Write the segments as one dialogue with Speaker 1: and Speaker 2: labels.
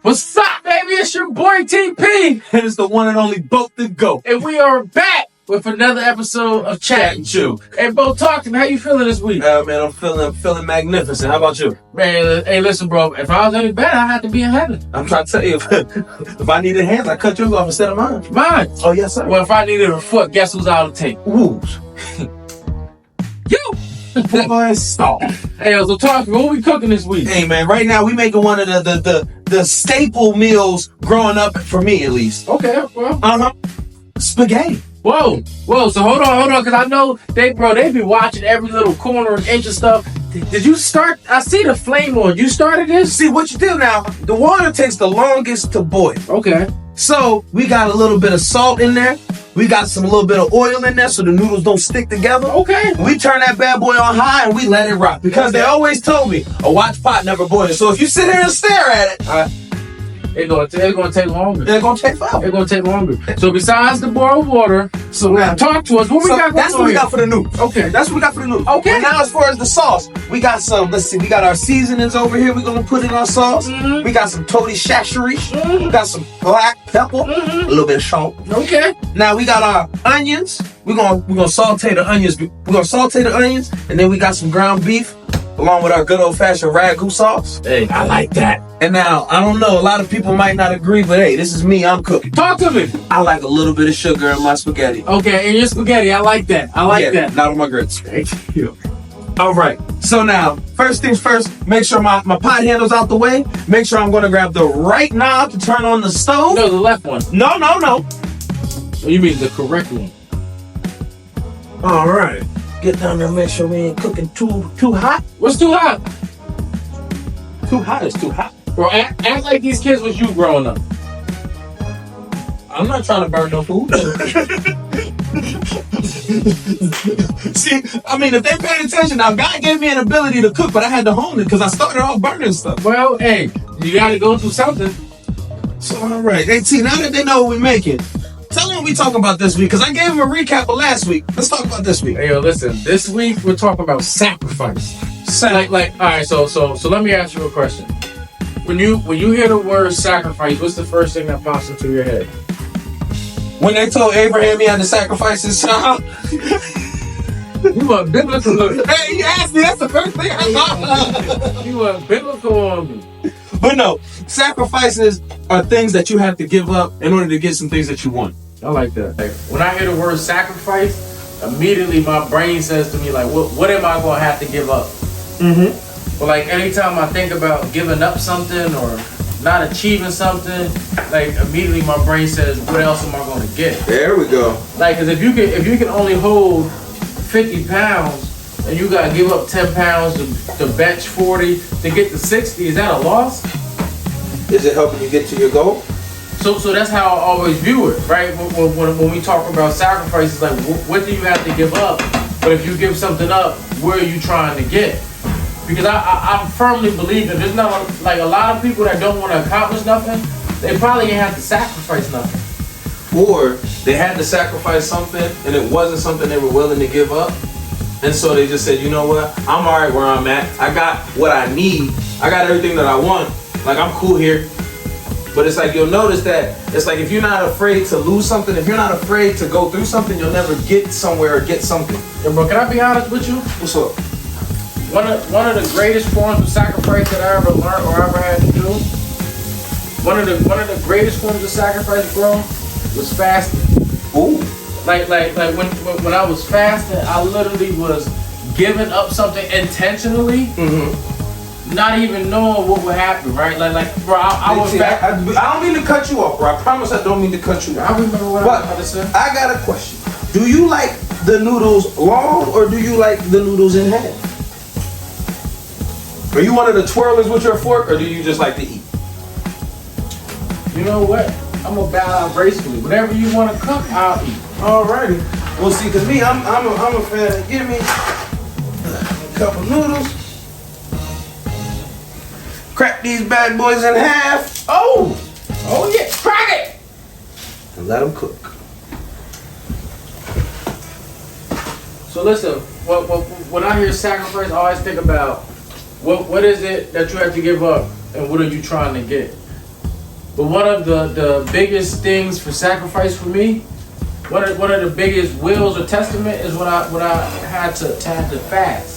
Speaker 1: What's up, baby? It's your boy TP.
Speaker 2: And it's the one and only Boat the Goat.
Speaker 1: And we are back with another episode of Chat and Chew. Hey, Bo, talk to me. How you feeling this week?
Speaker 2: Man, I'm feeling magnificent. How about you?
Speaker 1: Man, hey, listen, bro. If I was any better, I'd have to be in heaven.
Speaker 2: I'm trying to tell you, if I needed hands, I cut yours off instead of mine.
Speaker 1: Mine.
Speaker 2: Oh, yes, sir.
Speaker 1: Well, if I needed a foot, guess who's out of the tape?
Speaker 2: Ooh.
Speaker 1: You.
Speaker 2: Boy, stop.
Speaker 1: Hey, so talk to me. What we cooking this week?
Speaker 2: Hey, man, right now we making one of the staple meals growing up, for me at least.
Speaker 1: Okay, well.
Speaker 2: Spaghetti.
Speaker 1: Whoa. So hold on, because I know they be watching every little corner and inch of stuff. Did you start? I see the flame on. You started this?
Speaker 2: See, what you do now, the water takes the longest to boil.
Speaker 1: Okay.
Speaker 2: So we got a little bit of salt in there. We got a little bit of oil in there so the noodles don't stick together.
Speaker 1: Okay.
Speaker 2: We turn that bad boy on high and we let it rock. Because they always told me, a watch pot never boils. So if you sit here and stare at it,
Speaker 1: it's gonna take longer.
Speaker 2: It's gonna take forever.
Speaker 1: It's gonna take longer. So besides the boiled water, so now talk to us. What we got?
Speaker 2: That's what we got for the noodles.
Speaker 1: Okay.
Speaker 2: That's what we got for the noodles.
Speaker 1: Okay.
Speaker 2: And now as far as the sauce, we got some. Let's see. We got our seasonings over here. We're gonna put in our sauce.
Speaker 1: Mm-hmm.
Speaker 2: We got some toti shashiri.
Speaker 1: Mm-hmm.
Speaker 2: We got some black pepper.
Speaker 1: Mm-hmm.
Speaker 2: A little bit of salt.
Speaker 1: Okay.
Speaker 2: Now we got our onions. We're gonna saute the onions. We're gonna saute the onions, and then we got some ground beef, along with our good old fashioned ragu sauce.
Speaker 1: Hey, I like that.
Speaker 2: And now, I don't know, a lot of people might not agree, but hey, this is me, I'm cooking.
Speaker 1: Talk to me.
Speaker 2: I like a little bit of sugar in my spaghetti.
Speaker 1: Okay, and your spaghetti, I like that. I like that.
Speaker 2: Not on my grits.
Speaker 1: Thank you.
Speaker 2: All right, so now, first things first, make sure my pot handle's out the way. Make sure I'm gonna grab the right knob to turn on the stove.
Speaker 1: No, the left one.
Speaker 2: No.
Speaker 1: Oh, you mean the correct one?
Speaker 2: All right, get down there, make sure we ain't cooking too hot.
Speaker 1: What's too hot?
Speaker 2: Too hot is too hot.
Speaker 1: Bro, act like these kids was you growing up.
Speaker 2: I'm not trying to burn no food. See, I mean, if they paid attention, now God gave me an ability to cook, but I had to hone it because I started off burning stuff.
Speaker 1: Well, hey, you gotta go through something.
Speaker 2: So, all right. Hey, T, now that they know what we're making, tell them what we talking about this week, because I gave them a recap of last week. Let's talk about this week.
Speaker 1: Hey, yo, listen, this week we're talking about sacrifice. All right, so let me ask you a question. When you hear the word sacrifice, what's the first thing that pops into your head?
Speaker 2: When they told Abraham he had to sacrifice his child.
Speaker 1: You were biblical.
Speaker 2: Hey, you asked me, that's the first thing I thought.
Speaker 1: You were biblical on me.
Speaker 2: But no, sacrifices are things that you have to give up in order to get some things that you want.
Speaker 1: I like that. Like, when I hear the word sacrifice, immediately my brain says to me, like, what am I going to have to give up?
Speaker 2: Mm-hmm.
Speaker 1: But like anytime I think about giving up something or not achieving something, like immediately my brain says, what else am I going to get?
Speaker 2: There we go.
Speaker 1: Like, cause if you can only hold 50 pounds and you got to give up 10 pounds to bench 40 to get to 60, is that a loss?
Speaker 2: Is it helping you get to your goal?
Speaker 1: So that's how I always view it, right? When we talk about sacrifices, like what do you have to give up? But if you give something up, where are you trying to get? Because I firmly believe that there's not a lot of people that don't want to accomplish nothing. They probably ain't have to sacrifice nothing.
Speaker 2: Or they had to sacrifice something and it wasn't something they were willing to give up. And so they just said, you know what? I'm all right where I'm at. I got what I need. I got everything that I want. Like, I'm cool here. But it's like, you'll notice that it's like if you're not afraid to lose something, if you're not afraid to go through something, you'll never get somewhere or get something.
Speaker 1: And bro, can I be honest with you?
Speaker 2: What's up?
Speaker 1: One of the greatest forms of sacrifice that I ever learned or ever had to do. One of the greatest forms of sacrifice, bro, was fasting.
Speaker 2: Ooh.
Speaker 1: Like when I was fasting, I literally was giving up something intentionally, not even knowing what would happen, right? Like bro, I was back.
Speaker 2: I don't mean to cut you off, bro. I promise I don't mean to cut you off.
Speaker 1: I remember what I was about to say.
Speaker 2: I got a question. Do you like the noodles long or do you like the noodles in half? Are you one of the twirlers with your fork, or do you just like to eat?
Speaker 1: You know what? I'm gonna bow out gracefully. Whatever you want to cook, I'll eat.
Speaker 2: Alrighty. Well, see, cause me, I'm a fan of give me a couple noodles. Crack these bad boys in half.
Speaker 1: Oh yeah, crack it.
Speaker 2: And let them cook.
Speaker 1: So listen, when I hear sacrifice, I always think about what is it that you have to give up, and what are you trying to get? But one of the biggest things for sacrifice for me, one of the biggest wills or testament is when I had to fast.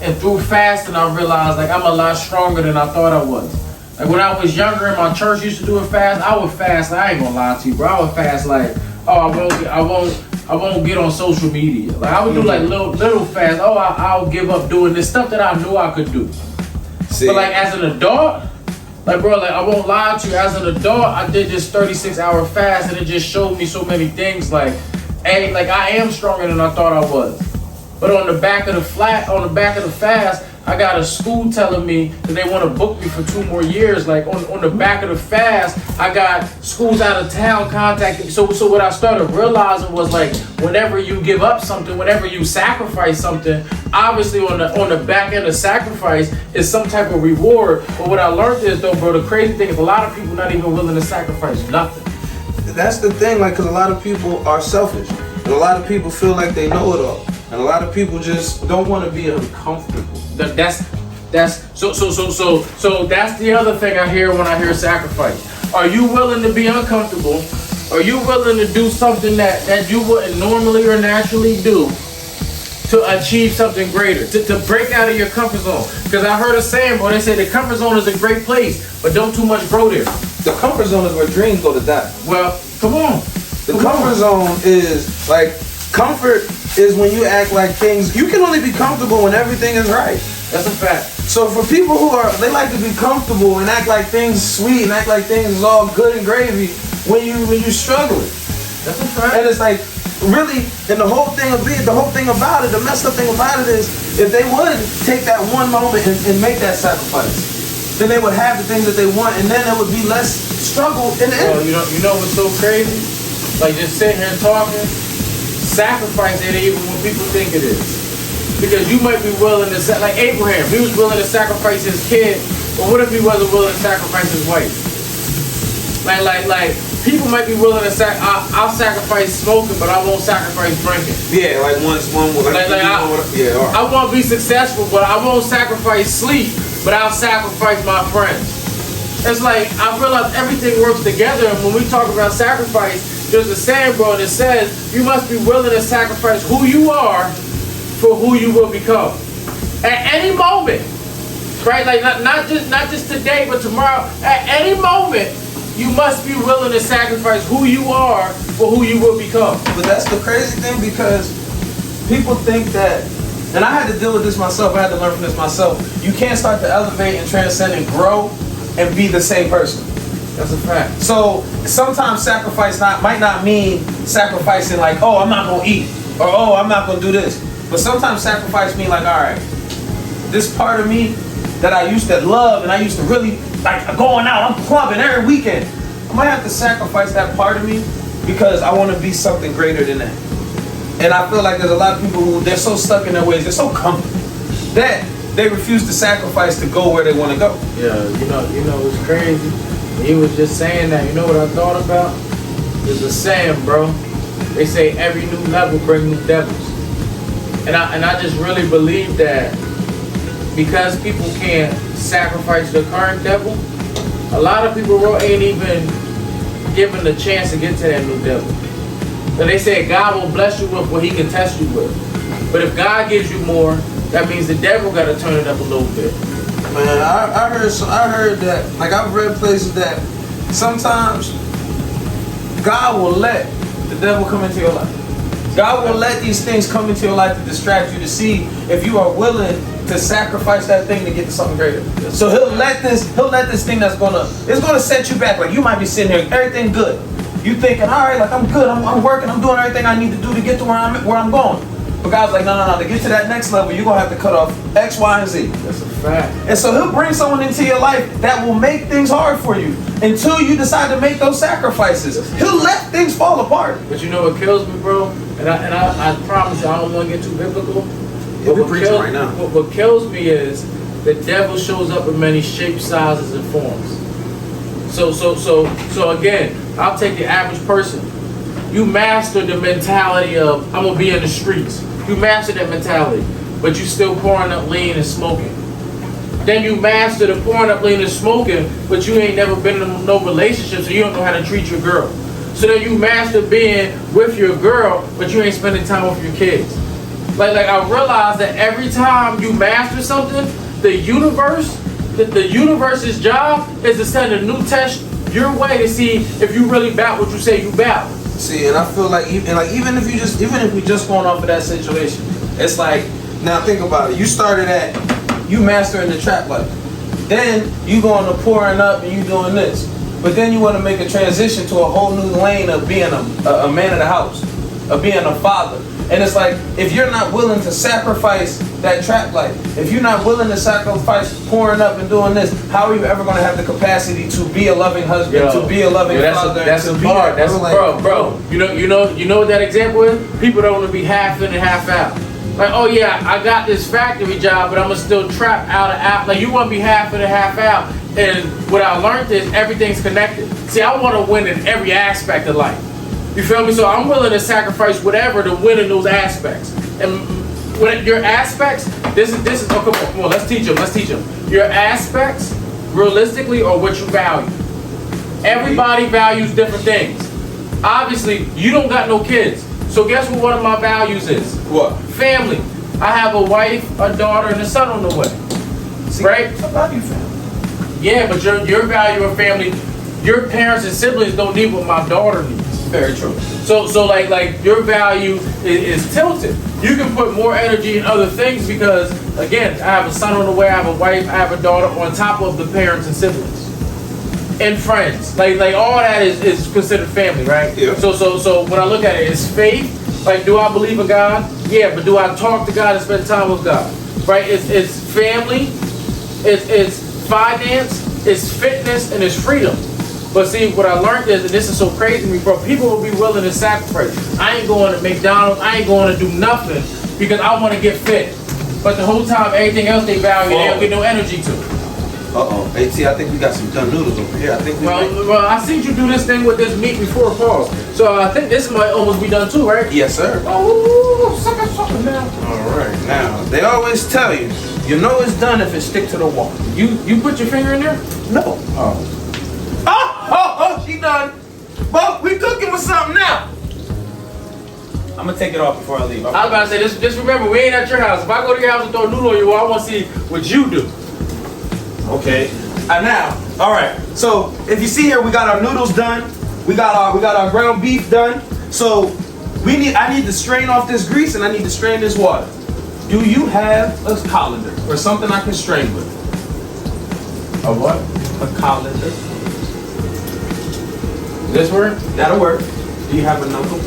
Speaker 1: And through fasting, I realized like I'm a lot stronger than I thought I was. Like when I was younger and my church used to do a fast, I would fast. Like, I ain't gonna lie to you, bro. I would fast like, oh, I won't get on social media. Like I would do like little fast. Oh, I'll give up doing this stuff that I knew I could do. See. But like as an adult, like bro, like I won't lie to you. As an adult, I did this 36-hour fast, and it just showed me so many things. Like, hey, like I am stronger than I thought I was. But on the back of the fast, I got a school telling me that they want to book me for 2 more years. Like on the back of the fast, I got schools out of town contacting me. So what I started realizing was like, whenever you give up something, whenever you sacrifice something, obviously on the back end of sacrifice is some type of reward. But what I learned is though, bro, the crazy thing is a lot of people not even willing to sacrifice nothing.
Speaker 2: That's the thing, like, because a lot of people are selfish, and a lot of people feel like they know it all. And a lot of people just don't want to be uncomfortable.
Speaker 1: That's so that's the other thing I hear when I hear sacrifice. Are you willing to be uncomfortable? Are you willing to do something that you wouldn't normally or naturally do to achieve something greater, to break out of your comfort zone? Because I heard a saying, bro, they say the comfort zone is a great place, but don't too much grow there.
Speaker 2: The comfort zone is where dreams go to die.
Speaker 1: Well, come on.
Speaker 2: The comfort zone is like, comfort is when you act like things, you can only be comfortable when everything is right.
Speaker 1: That's a fact.
Speaker 2: So for people they like to be comfortable and act like things sweet and act like things is all good and gravy when you struggling.
Speaker 1: That's a fact.
Speaker 2: And it's like, really, and the whole thing about it, the messed up thing about it is, if they would take that one moment and make that sacrifice, then they would have the things that they want, and then there would be less struggle in the end.
Speaker 1: Well, you know what's so crazy? Like just sitting here talking, sacrifice ain't even what people think it is. Because you might be willing to like Abraham, he was willing to sacrifice his kid, but what if he wasn't willing to sacrifice his wife? Like people might be willing to I'll sacrifice smoking, but I won't sacrifice drinking.
Speaker 2: Yeah, like one
Speaker 1: I want to be successful, but I won't sacrifice sleep, but I'll sacrifice my friends. It's like I realize everything works together, and when we talk about sacrifice, there's a saying, bro, that says you must be willing to sacrifice who you are for who you will become. At any moment, right? Like not just today, but tomorrow. At any moment, you must be willing to sacrifice who you are for who you will become.
Speaker 2: But that's the crazy thing, because people think that, and I had to deal with this myself, I had to learn from this myself, you can't start to elevate and transcend and grow and be the same person.
Speaker 1: That's a fact.
Speaker 2: So sometimes sacrifice might not mean sacrificing like, oh, I'm not gonna eat, or oh, I'm not gonna do this. But sometimes sacrifice mean like, all right, this part of me that I used to love and I used to really like going out, I'm clubbing every weekend, I might have to sacrifice that part of me because I want to be something greater than that. And I feel like there's a lot of people who, they're so stuck in their ways, they're so comfortable that they refuse to sacrifice to go where they want to go.
Speaker 1: Yeah, you know, it's crazy. He was just saying that. You know what I thought about? There's a saying, bro. They say every new level brings new devils. And I just really believe that because people can't sacrifice the current devil, a lot of people ain't even given the chance to get to that new devil. So they say God will bless you with what he can test you with. But if God gives you more, that means the devil got to turn it up a little bit.
Speaker 2: Man, I heard that, like I've read places that sometimes God will let the devil come into your life. God will let these things come into your life to distract you, to see if you are willing to sacrifice that thing to get to something greater. So he'll let this thing it's gonna set you back. Like you might be sitting here, everything good. You thinking, all right, like I'm good, I'm working, I'm doing everything I need to do to get to where I'm going. But God's like, no, to get to that next level, you're gonna have to cut off X, Y, and Z.
Speaker 1: That's a fact.
Speaker 2: And so he'll bring someone into your life that will make things hard for you until you decide to make those sacrifices. He'll let things fall apart.
Speaker 1: But you know what kills me, bro? And I promise you, I don't want to get too biblical.
Speaker 2: Yeah, we're preaching right now.
Speaker 1: What kills me is the devil shows up in many shapes, sizes, and forms. So again, I'll take the average person. You master the mentality of I'm gonna be in the streets. You master that mentality, but you still pouring up lean and smoking. Then you master the pouring up, laying, and smoking, but you ain't never been in no relationship, so you don't know how to treat your girl. So then you master being with your girl, but you ain't spending time with your kids. Like I realized that every time you master something, the universe's job is to send a new test your way to see if you really bout what you say you bout.
Speaker 2: See, and I feel like even if we just going off of that situation, it's like, now think about it. You started at you mastering the trap life, then you going to pouring up and you doing this, but then you want to make a transition to a whole new lane of being a man of the house, of being a father. And it's like, if you're not willing to sacrifice that trap life, if you're not willing to sacrifice pouring up and doing this, how are you ever going to have the capacity to be a loving husband, to be a loving father?
Speaker 1: That's a part. That's bro. You know what that example is? People don't want to be half in and half out. Like, oh yeah, I got this factory job, but I'm gonna still trap out. Like, you want to be half in and half out. And what I learned is everything's connected. See, I want to win in every aspect of life. You feel me? So I'm willing to sacrifice whatever to win in those aspects. And when your aspects, this is. Oh, come on, let's teach them. Your aspects, realistically, are what you value. Everybody values different things. Obviously, you don't got no kids. So guess what one of my values is?
Speaker 2: What?
Speaker 1: Family. I have a wife, a daughter, and a son on the way.
Speaker 2: See,
Speaker 1: right?
Speaker 2: I value family.
Speaker 1: Yeah, but your value of family, your parents and siblings don't need what my daughter needs.
Speaker 2: Very true.
Speaker 1: So like your value is tilted. You can put more energy in other things because, again, I have a son on the way, I have a wife, I have a daughter on top of the parents and siblings. And friends. Like all that is considered family, right?
Speaker 2: Yeah.
Speaker 1: So when I look at it, it's faith. Like, do I believe in God? Yeah, but do I talk to God and spend time with God? Right? It's family, it's finance, it's fitness, and it's freedom. But see, what I learned is, and this is so crazy to me, bro, people will be willing to sacrifice. I ain't going to McDonald's, I ain't going to do nothing because I want to get fit. But the whole time, everything else they value, they don't get no energy to.
Speaker 3: Uh-oh. Hey, T, I think we got some done noodles over here. I think
Speaker 1: Well, I seen you do this thing with this meat before, pause. So I think this might almost be done too, right?
Speaker 3: Yes, sir.
Speaker 1: Oh, sucker now.
Speaker 3: All right. Now, they always tell you, you know it's done if it stick to the wall.
Speaker 1: You put your finger in there?
Speaker 3: No. Oh, she done. But we cooking with something now. I'm going to take it off before I leave.
Speaker 1: I was about to say, just remember, we ain't at your house. If I go to your house and throw a noodle on you, I want to see what you do.
Speaker 3: Okay. Now, all right. So if you see here, we got our noodles done. We got our ground beef done. So I need to strain off this grease and I need to strain this water. Do you have a colander or something I can strain with?
Speaker 1: A what?
Speaker 3: A colander.
Speaker 1: This work?
Speaker 3: That'll work. Do you have a knuckle?